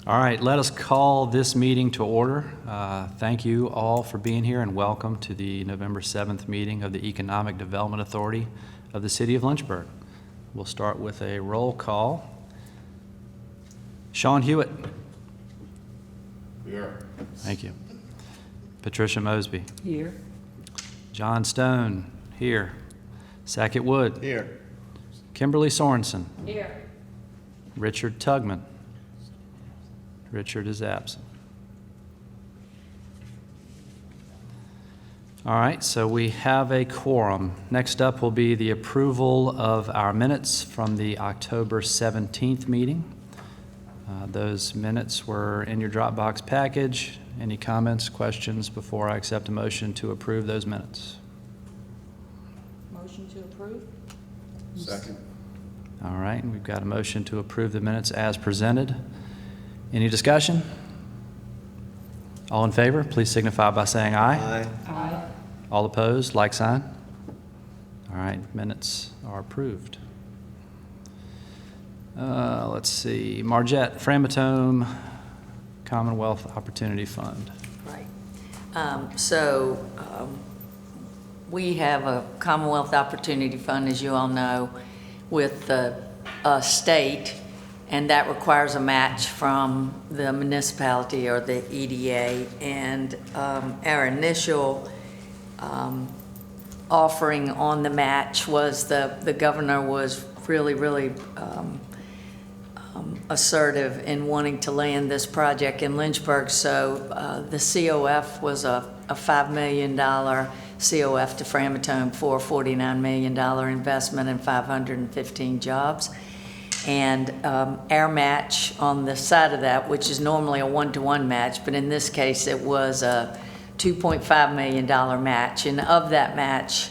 All right, let us call this meeting to order. Thank you all for being here and welcome to the November 7th meeting of the Economic Development Authority of the City of Lynchburg. We'll start with a roll call. Sean Hewitt. Here. Thank you. Patricia Mosby. Here. John Stone. Here. Sackett Wood. Here. Kimberly Sorensen. Here. Richard Tugman. Richard is absent. All right, so we have a quorum. Next up will be the approval of our minutes from the October 17th meeting. Those minutes were in your Dropbox package. Any comments, questions before I accept a motion to approve those minutes? Motion to approve? Second. All right, we've got a motion to approve the minutes as presented. Any discussion? All in favor, please signify by saying aye. Aye. Aye. All opposed, like sign. All right, minutes are approved. Let's see, Margette, Framatome, Commonwealth Opportunity Fund. Right. We have a Commonwealth Opportunity Fund, as you all know, with the state, and that requires a match from the municipality or the EDA. And our initial offering on the match was the governor was really assertive in wanting to land this project in Lynchburg. So the COF was a $5 million COF to Framatome for a $49 million investment and 515 jobs. And our match on the side of that, which is normally a one-to-one match, but in this case it was a $2.5 million match. And of that match,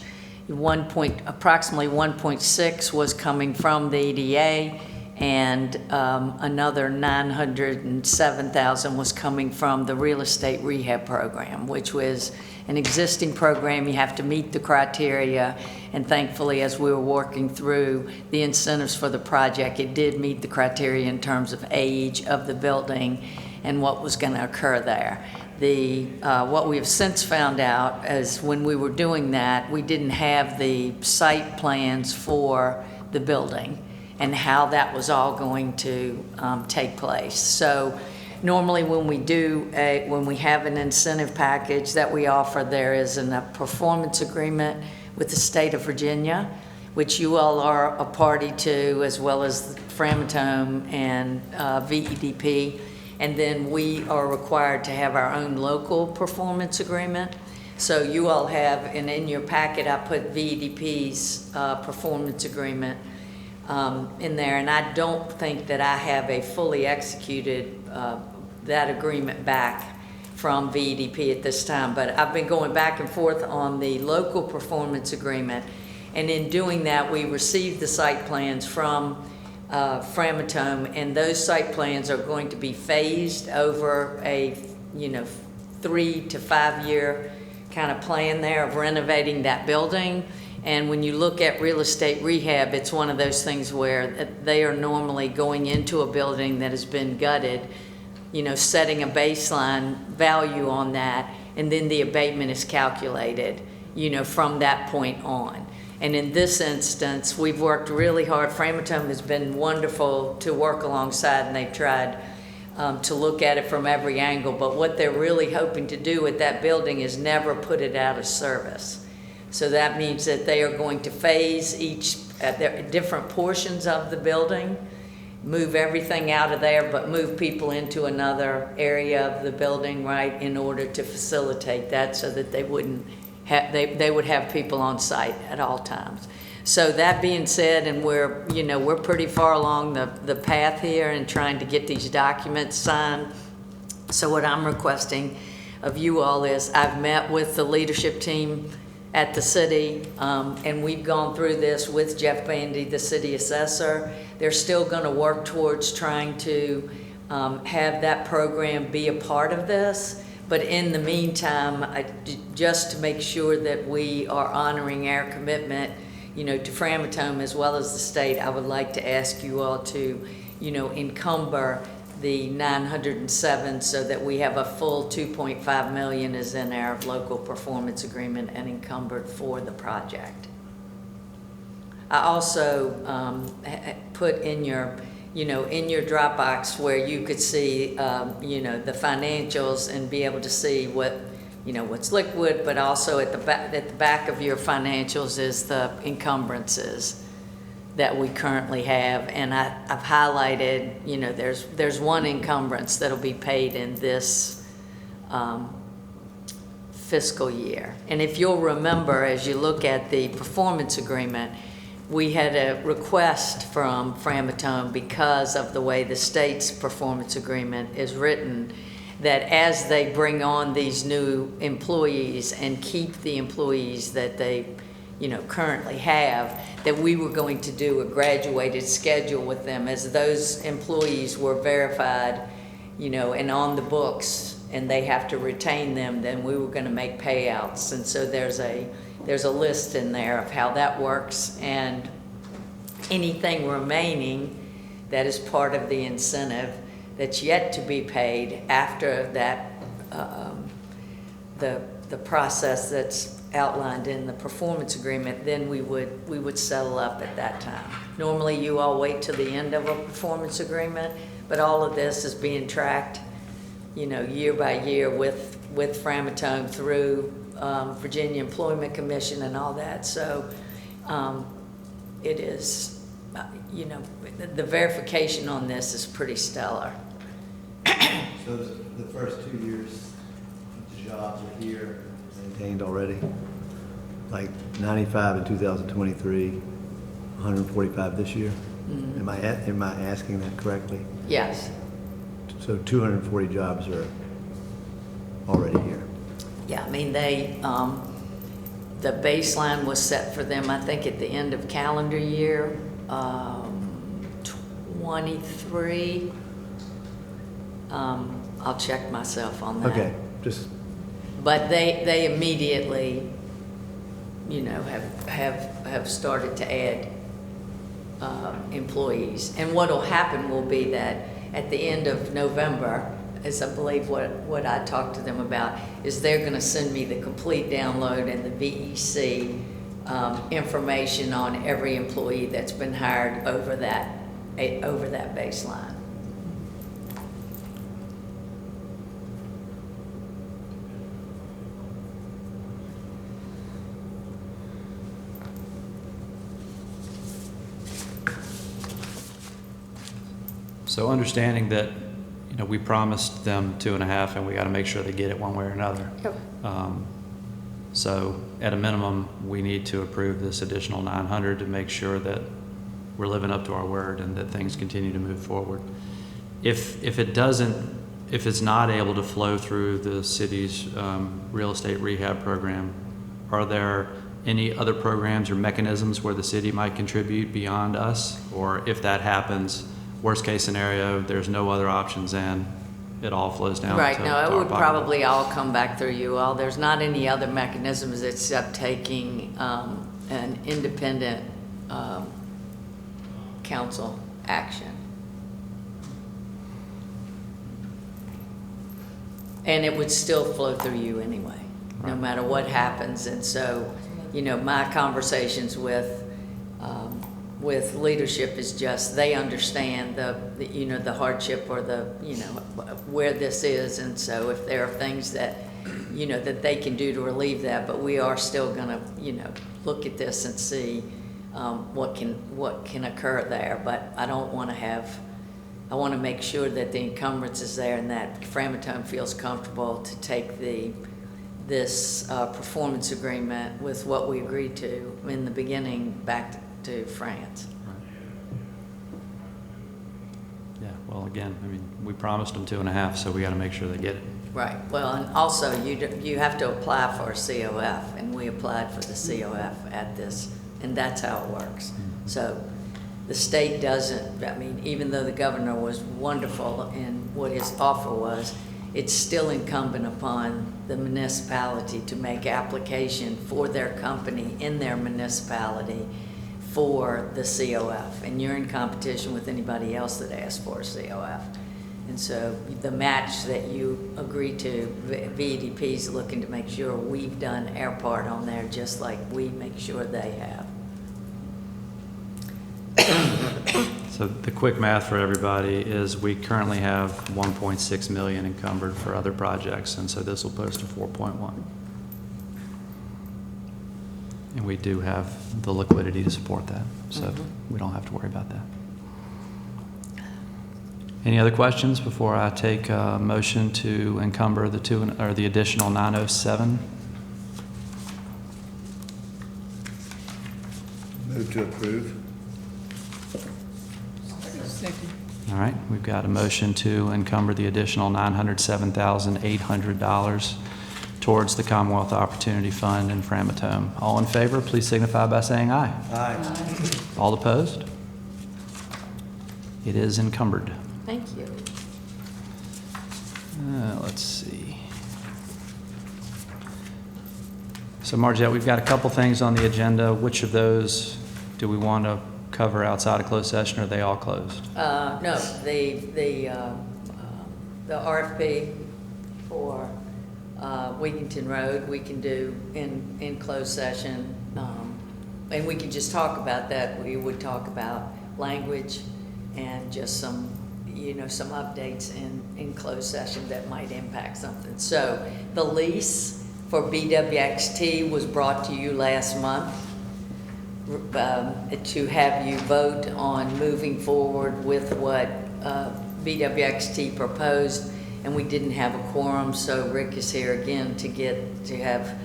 approximately 1.6 was coming from the EDA, and another 907,000 was coming from the real estate rehab program, which was an existing program. You have to meet the criteria, and thankfully, as we were working through the incentives for the project, it did meet the criteria in terms of age of the building and what was going to occur there. What we have since found out is when we were doing that, we didn't have the site plans for the building and how that was all going to take place. So normally when we have an incentive package that we offer, there is a performance agreement with the state of Virginia, which you all are a party to, as well as Framatome and VEDP. And then we are required to have our own local performance agreement. So you all have, and in your packet, I put VEDP's performance agreement in there. And I don't think that I have a fully executed that agreement back from VEDP at this time. But I've been going back and forth on the local performance agreement. And in doing that, we received the site plans from Framatome, and those site plans are going to be phased over a 3 to 5 year kind of plan there of renovating that building. And when you look at real estate rehab, it's one of those things where they are normally going into a building that has been gutted, setting a baseline value on that, and then the abatement is calculated, from that point on. And in this instance, we've worked really hard. Framatome has been wonderful to work alongside, and they've tried to look at it from every angle. But what they're really hoping to do with that building is never put it out of service. So that means that they are going to phase different portions of the building, move everything out of there, but move people into another area of the building, right, in order to facilitate that so that they wouldn't they would have people on site at all times. So that being said, and we're pretty far along the path here in trying to get these documents signed. So what I'm requesting of you all is I've met with the leadership team at the city, and we've gone through this with Jeff Bandy, the city assessor. They're still going to work towards trying to have that program be a part of this. But in the meantime, just to make sure that we are honoring our commitment, to Framatome as well as the state, I would like to ask you all to, encumber the 907, so that we have a full 2.5 million is in our local performance agreement and encumbered for the project. I also put in your, in your Dropbox where you could see, the financials and be able to see what, what's liquid, but also at the back of your financials is the encumbrances that we currently have. And I've highlighted, there's one encumbrance that'll be paid in this fiscal year. And if you'll remember, as you look at the performance agreement, we had a request from Framatome because of the way the state's performance agreement is written, that as they bring on these new employees and keep the employees that they, currently have, that we were going to do a graduated schedule with them as those employees were verified, and on the books, and they have to retain them, then we were going to make payouts. And so there's a list in there of how that works, and anything remaining that is part of the incentive that's yet to be paid after that, the process that's outlined in the performance agreement, then we would settle up at that time. Normally, you all wait till the end of a performance agreement, but all of this is being tracked, year by year with Framatome through Virginia Employment Commission and all that. So it is, the verification on this is pretty stellar. So the first 2 years, the jobs are here, maintained already? Like 95 in 2023, 145 this year? Mm-hmm. Am I asking that correctly? Yes. So 240 jobs are already here? Yeah, I mean, they, the baseline was set for them, I think, at the end of calendar year 23. I'll check myself on that. Okay, But they immediately, have started to add employees. And what'll happen will be that at the end of November, as I believe what I talked to them about, is they're going to send me the complete download and the VEC information on every employee that's been hired over that baseline. So understanding that, we promised them 2.5 and we got to make sure they get it one way or another. Yep. So at a minimum, we need to approve this additional 900 to make sure that we're living up to our word and that things continue to move forward. If it's not able to flow through the city's real estate rehab program, are there any other programs or mechanisms where the city might contribute beyond us? Or if that happens, worst case scenario, there's no other options and it all flows down Right, to no, it our would pocketbook. probably all come back through you all. There's not any other mechanisms except taking an independent council action. And it would still flow through you anyway, no Right. matter what happens. And so, my conversations with leadership is just, they understand the hardship or where this is. And so if there are things that, that they can do to relieve that, but we are still gonna, look at this and see what can occur there. But I don't want to I want to make sure that the encumbrance is there and that Framatome feels comfortable to take this performance agreement with what we agreed to in the beginning back to France. Yeah, well, again, we promised them 2.5, so we got to make sure they get it. Right. Well, and also you have to apply for a COF, and we applied for the COF at this, and that's how it works. Mm-hmm. So the state doesn't, even though the governor was wonderful in what his offer was, it's still incumbent upon the municipality to make application for their company in their municipality for the COF. And you're in competition with anybody else that asks for a COF. And so the match that you agreed to, VEDP is looking to make sure we've done our part on there, just like we make sure they have. So the quick math for everybody is we currently have 1.6 million encumbered for other projects, and so this will post to 4.1. And we do have the liquidity to support that, so we don't have to worry about that. Any other questions before I take a motion to encumber the additional 907? Move to approve. All right, we've got a motion to encumber the additional $907,800 towards the Commonwealth Opportunity Fund and Framatome. All in favor, please signify by saying aye. Aye. All opposed? It is encumbered. Thank you. Let's see. So Margette, we've got a couple things on the agenda. Which of those do we want to cover outside of closed session, or are they all closed? No, the RFP for Wigington Road, we can do in closed session. And we can just talk about that. We would talk about language and just some updates in closed session that might impact something. So the lease for BWXT was brought to you last month to have you vote on moving forward with what BWXT proposed, and we didn't have a quorum, so Rick is here again to have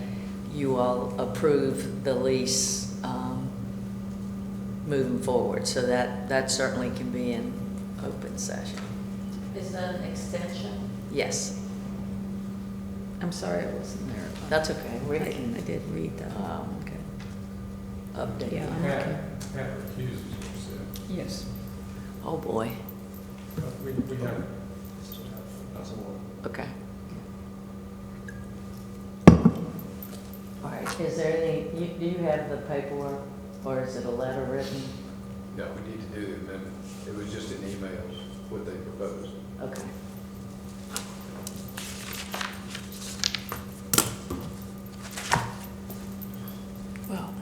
you all approve the lease moving forward. So that certainly can be in open session. Is that an extension? Yes, I'm sorry, I wasn't there. that's okay. Rick I can did read that. okay. Update. Yeah, I'm Pat okay. recuses himself. Yes. Oh, boy. We have, that's all. Okay. All right, is there any, do you have the paperwork, or is it a letter written? No, we need to do the amendment. It was just in emails, what they proposed. Okay. Well.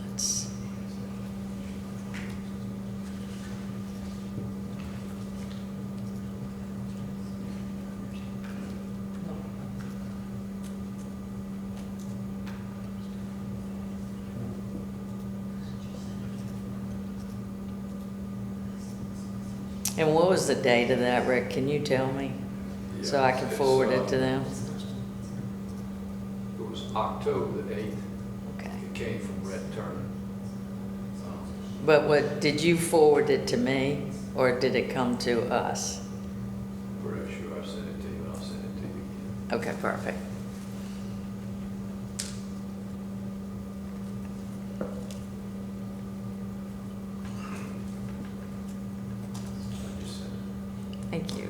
Let's see. And what was the date of that, Rick? Can you tell me? So I can It's, forward it to them? It was October the 8th. Okay. It came from Red Turner. But did you forward it to me, or did it come to us? Pretty sure I sent it to you, and I'll send it to you again. Okay, perfect. I just sent it. Thank you.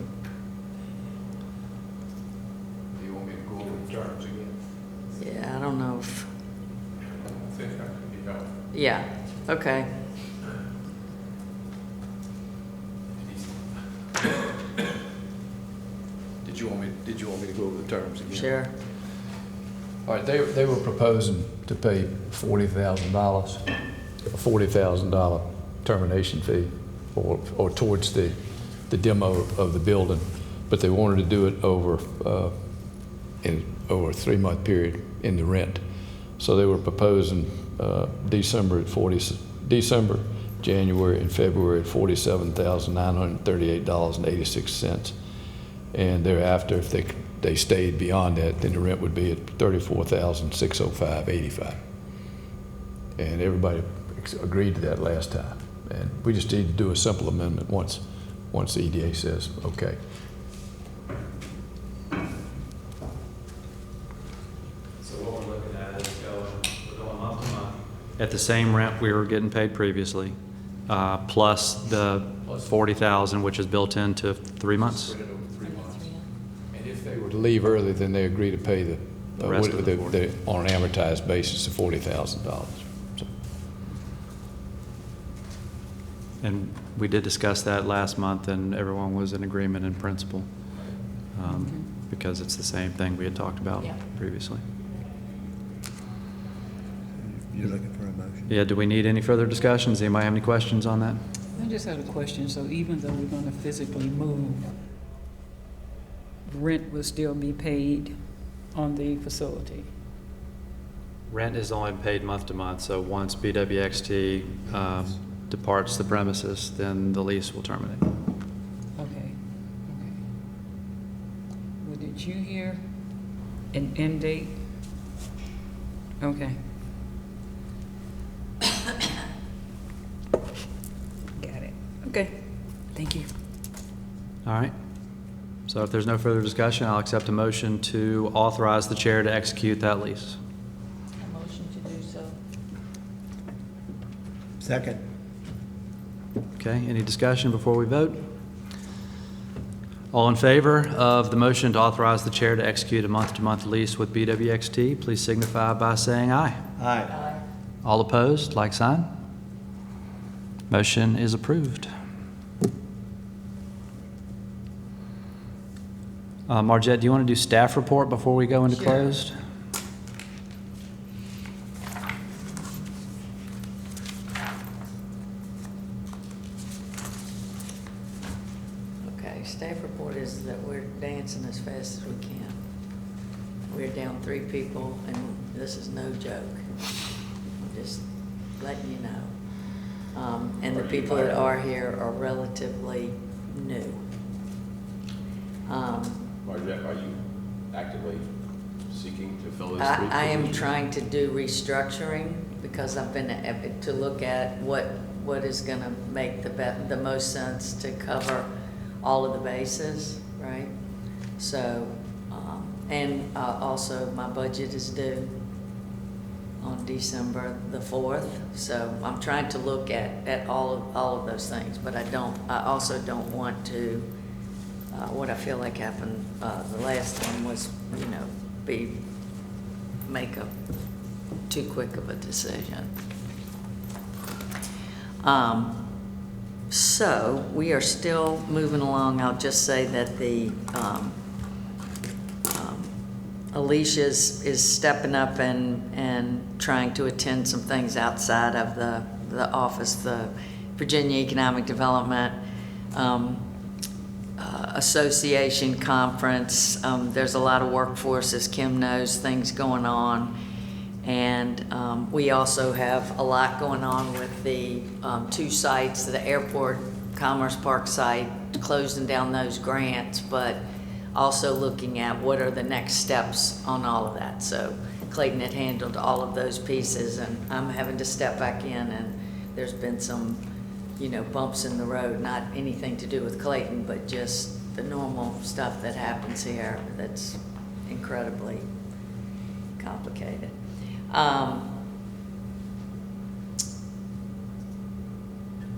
Do you want me to go over the terms again? Yeah, I don't know if, I think that could be helpful. yeah, okay. Did you want me to go over the terms again? Sure. All right, they were proposing to pay $40,000, a $40,000 termination fee or towards the demo of the building, but they wanted to do it over a 3-month period in the rent. So they were proposing December, January, and February at $47,938.86. And thereafter, if they stayed beyond that, then the rent would be at $34,605.85. And everybody agreed to that last time. And we just need to do a simple amendment once the EDA says, okay. So what we're looking at is we're going month to month at the same rent we were getting paid previously. plus the 40,000, which is built into 3 months? Spread it over 3 months. And if they were to leave early, then they agree to pay The rest of the 40. on an amortized basis, of $40,000. So, And we did discuss that last month, and everyone was in agreement in principle, because it's the same thing we had talked about Yeah. previously. You're looking for a motion? Yeah, do we need any further discussions? Anybody have any questions on that? I just had a question. So even though we're going to physically move, rent will still be paid on the facility? Rent is only paid month to month, so once BWXT departs the premises, then the lease will terminate. Okay. Well, did you hear an end date? Okay. Got it. Okay. Thank you. All right. So if there's no further discussion, I'll accept a motion to authorize the chair to execute that lease. A motion to do so. Second. Okay, any discussion before we vote? All in favor of the motion to authorize the chair to execute a month-to-month lease with BWXT, please signify by saying aye. Aye. Aye. All opposed, like sign. Motion is approved. Margette, do you want to do staff report before we go into Sure. closed? Okay, staff report is that we're dancing as fast as we can. We're down 3 people, and this is no joke. I'm just letting you know. And the people that are here are relatively new. Margette, are you actively seeking to fill those 3 I am positions? trying to do restructuring because I've been to look at what is gonna make the most sense to cover all of the bases, right? So, and also my budget is due on December the 4th. So I'm trying to look at all of those things, but I also don't want to, what I feel like happened, the last time was, make a too quick of a decision. So we are still moving along. I'll just say that the, Alicia is stepping up and trying to attend some things outside of the office, the Virginia Economic Development Association Conference. There's a lot of workforce, as Kim knows, things going on. And we also have a lot going on with the 2 sites, the Airport Commerce Park site, closing down those grants, but also looking at what are the next steps on all of that. So Clayton had handled all of those pieces, and I'm having to step back in, and there's been some, bumps in the road, not anything to do with Clayton, but just the normal stuff that happens here that's incredibly complicated.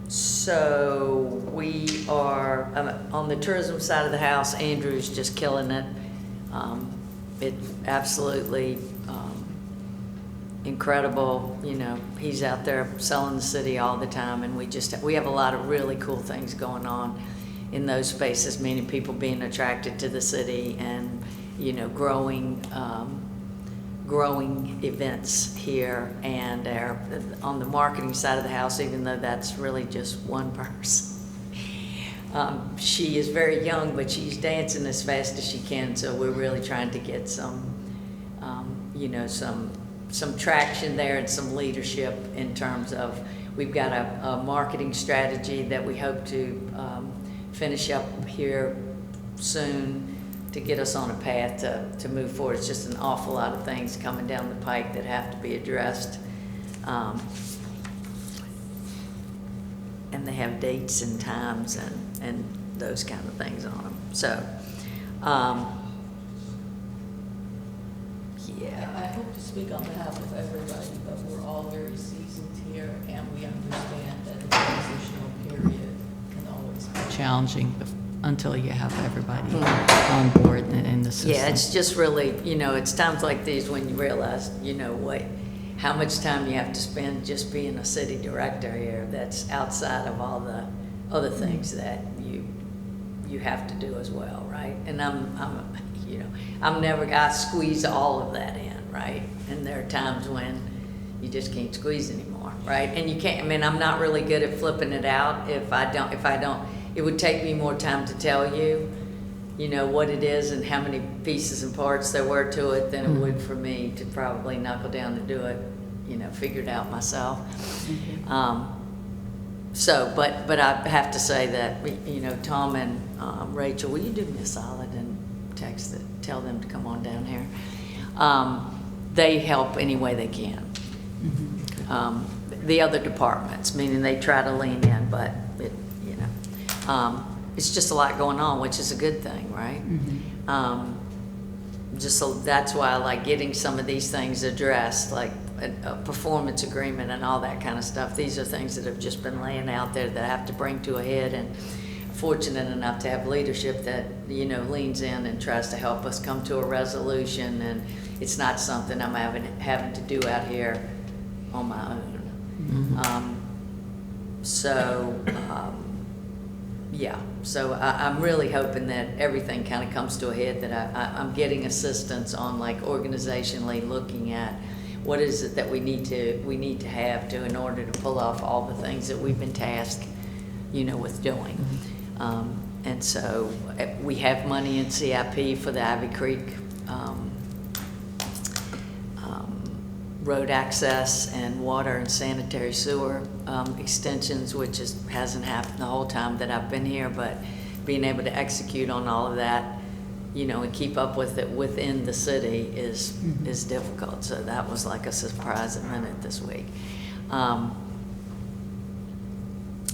So we are, on the tourism side of the house, Andrew's just killing it. It's absolutely incredible. He's out there selling the city all the time, and we have a lot of really cool things going on in those spaces, meaning people being attracted to the city and, growing events here. And on the marketing side of the house, even though that's really just one person, she is very young, but she's dancing as fast as she can. So we're really trying to get some traction there and some leadership in terms of, we've got a marketing strategy that we hope to finish up here soon to get us on a path to move forward. It's just an awful lot of things coming down the pike that have to be addressed. And they have dates and times and those kind of things on them. So, yeah. I hope to speak on behalf of everybody, but we're all very seasoned here, and we understand that transitional period can always be challenging until you have everybody on board in the system. Yeah, it's just really, it's times like these when you realize, how much time you have to spend just being a city director here that's outside of all the other things that you have to do as well, right? And I squeeze all of that in, right? And there are times when you just can't squeeze anymore, right? And you can't, I'm not really good at flipping it out if I don't, it would take me more time to tell you, what it is and how many pieces and parts there were to it than it would for me to probably knuckle down to do it, figure it out myself. But I have to say that, Tom and Rachel, will you do me a solid and tell them to come on down here? They help any way they can. The other departments, meaning they try to lean in, but it's just a lot going on, which is a good thing, right? Just so that's why I like getting some of these things addressed, like a performance agreement and all that kind of stuff. These are things that have just been laying out there that I have to bring to a head, and fortunate enough to have leadership that leans in and tries to help us come to a resolution. And it's not something I'm having to do out here on my own. Yeah, so I'm really hoping that everything kind of comes to a head, that I'm getting assistance on, like, organizationally looking at what is it that we need to have in order to pull off all the things that we've been tasked, with doing. And so we have money in CIP for the Ivy Creek road access and water and sanitary sewer extensions, which hasn't happened the whole time that I've been here, but being able to execute on all of that, and keep up with it within the city is difficult. So that was like a surprise minute this week.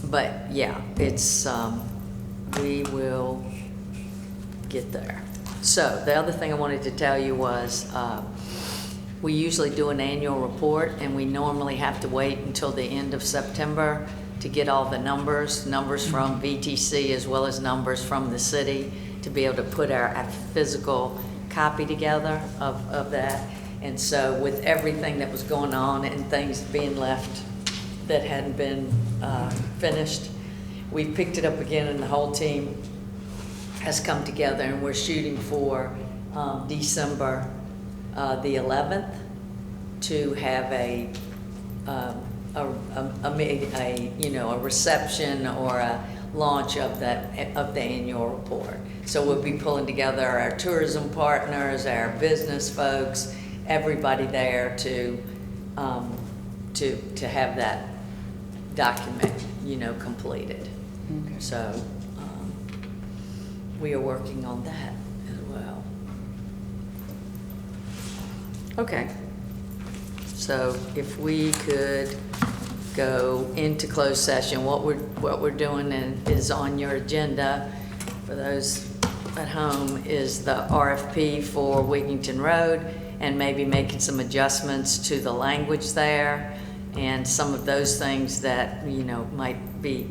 But yeah, it's we will get there. So the other thing I wanted to tell you was we usually do an annual report, and we normally have to wait until the end of September to get all the numbers from VTC as well as numbers from the city to be able to put our physical copy together of that. And so with everything that was going on and things being left that hadn't been finished, we picked it up again, and the whole team has come together, and we're shooting for December the 11th to have a reception or a launch of the annual report. So we'll be pulling together our tourism partners, our business folks, everybody there to have that document, completed. Okay. So we are working on that as well. Okay. So if we could go into closed session, what we're doing is on your agenda for those at home is the RFP for Wigington Road, and maybe making some adjustments to the language there, and some of those things that might be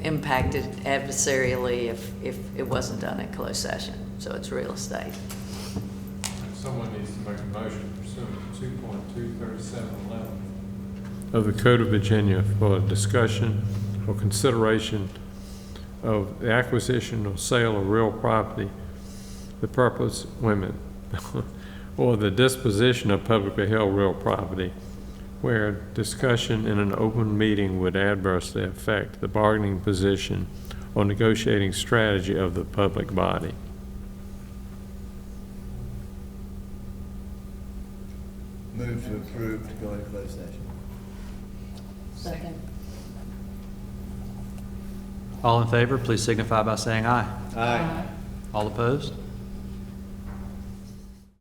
impacted adversarially if it wasn't done in closed session. So it's real estate. Someone needs to make a motion pursuant to 2.23711 of the Code of Virginia for discussion or consideration of the acquisition or sale of real property, the purpose, women, or the disposition of publicly held real property, where discussion in an open meeting would adversely affect the bargaining position or negotiating strategy of the public body. Move to approve to go into closed session. Second. All in favor, please signify by saying aye. Aye. All opposed?